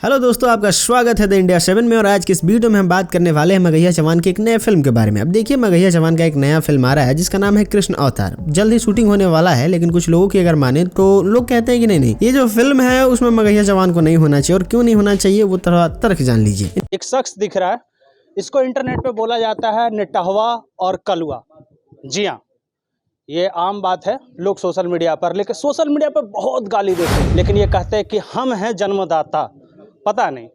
Hello दोस्तों, आपका स्वागत है द इंडिया 7 में। और आज की इस वीडियो में हम बात करने वाले हैं मगहिया चौहान की एक नए फिल्म के बारे में। अब देखिए, मगहिया चौहान का एक नया फिल्म आ रहा है जिसका नाम है कृष्ण अवतार। जल्द ही शूटिंग होने वाला है, लेकिन कुछ लोगों की अगर माने तो लोग कहते हैं कि नहीं, ये जो फिल्म है उसमें मगहिया चौहान को नहीं होना चाहिए। और क्यों नहीं होना चाहिए वो थोड़ा तर्क जान लीजिए। एक शख्स दिख रहा है, इसको इंटरनेट पे बोला जाता है निटहवा और कलुआ। जी हाँ, ये आम बात है लोग सोशल मीडिया पर, लेकिन सोशल मीडिया पर बहुत गाली देते हैं, लेकिन ये कहते हैं कि हम हैं जन्मदाता। पता नहीं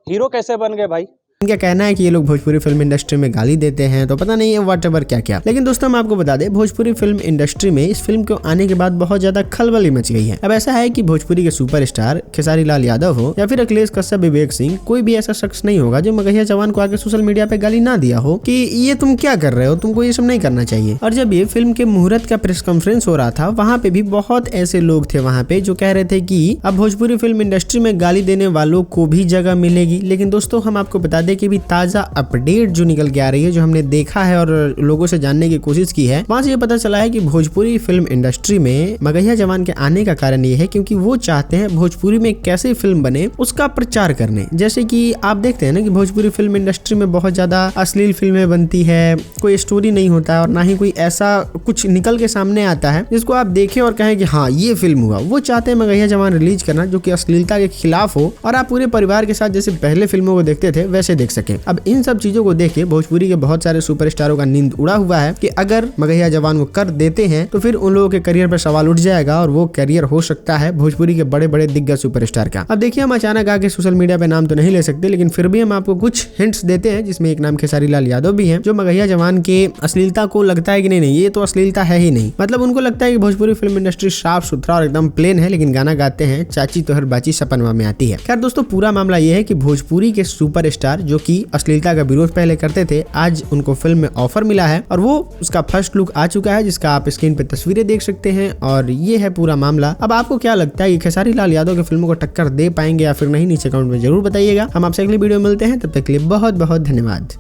हीरो कैसे बन गए भाई। इनका कहना है कि ये लोग भोजपुरी फिल्म इंडस्ट्री में गाली देते हैं, तो पता नहीं है व्हाटएवर क्या क्या। लेकिन दोस्तों, हम आपको बता दें, भोजपुरी फिल्म इंडस्ट्री में इस फिल्म को आने के बाद बहुत ज्यादा खलबली मच गई है। अब ऐसा है कि भोजपुरी के सुपरस्टार खेसारी लाल यादव हो या फिर अखिलेश कश्यप, विवेक सिंह, कोई भी ऐसा शख्स नहीं होगा जो मगहिया चौहान को आके सोशल मीडिया पे गाली ना दिया हो कि ये तुम क्या कर रहे हो, तुमको ये सब नहीं करना चाहिए। और जब ये फिल्म के मुहूर्त का प्रेस कॉन्फ्रेंस हो रहा था, वहाँ पे भी बहुत ऐसे लोग थे वहाँ पे जो कह रहे थे कि अब भोजपुरी फिल्म इंडस्ट्री में गाली देने वालों को भी जगह मिलेगी। लेकिन दोस्तों, हम आपको बता दें कि भी ताजा अपडेट जो निकल के आ रही है, जो हमने देखा है और लोगों से जानने की कोशिश की है, वहां से ये पता चला है कि भोजपुरी फिल्म इंडस्ट्री में मगहिया चौहान के आने का कारण ये है क्योंकि वो चाहते हैं भोजपुरी में कैसे फिल्म बने उसका प्रचार करने। जैसे कि आप देखते हैं ना कि भोजपुरी फिल्म इंडस्ट्री में बहुत ज्यादा अश्लील फिल्में बनती है, कोई स्टोरी नहीं होता और ना ही कोई ऐसा कुछ निकल के सामने आता है जिसको आप देखें और कहें कि हाँ ये फिल्म हुआ। वो चाहते हैं मगहिया चौहान रिलीज करना जो कि अश्लीलता के खिलाफ हो और आप पूरे परिवार के साथ जैसे पहले फिल्मों को देखते थे वैसे देख सके। अब इन सब चीजों को देख के भोजपुरी के बहुत सारे सुपरस्टारों का नींद उड़ा हुआ है कि अगर मगहिया चौहान को कर देते हैं तो फिर उन लोगों के करियर पर सवाल उठ जाएगा और वो करियर हो सकता है भोजपुरी के बड़े बड़े दिग्गज सुपरस्टार का। अब देखिए, हम अचानक आके सोशल मीडिया पे नाम तो नहीं ले सकते, लेकिन फिर भी हम आपको कुछ हिंट्स देते हैं, जिसमें एक नाम खेसारी लाल यादव भी है, जो मगहिया चौहान के अश्लीलता को लगता है कि नहीं ये तो अश्लीलता है ही नहीं। मतलब उनको लगता है कि भोजपुरी फिल्म इंडस्ट्री साफ सुथरा और एकदम प्लेन है, लेकिन गाना गाते हैं चाची तोहर बाची सपनवा में आती है। खैर दोस्तों, पूरा मामला ये है कि भोजपुरी के सुपरस्टार जो कि अश्लीलता का विरोध पहले करते थे, आज उनको फिल्म में ऑफर मिला है और वो उसका फर्स्ट लुक आ चुका है, जिसका आप स्क्रीन पे तस्वीरें देख सकते हैं। और ये है पूरा मामला। अब आपको क्या लगता है कि खेसारी लाल यादव की फिल्मों को टक्कर दे पाएंगे या फिर नहीं? नीचे कमेंट में जरूर बताइएगा। हम आपसे अगली वीडियो मिलते हैं, तब तक के लिए बहुत बहुत धन्यवाद।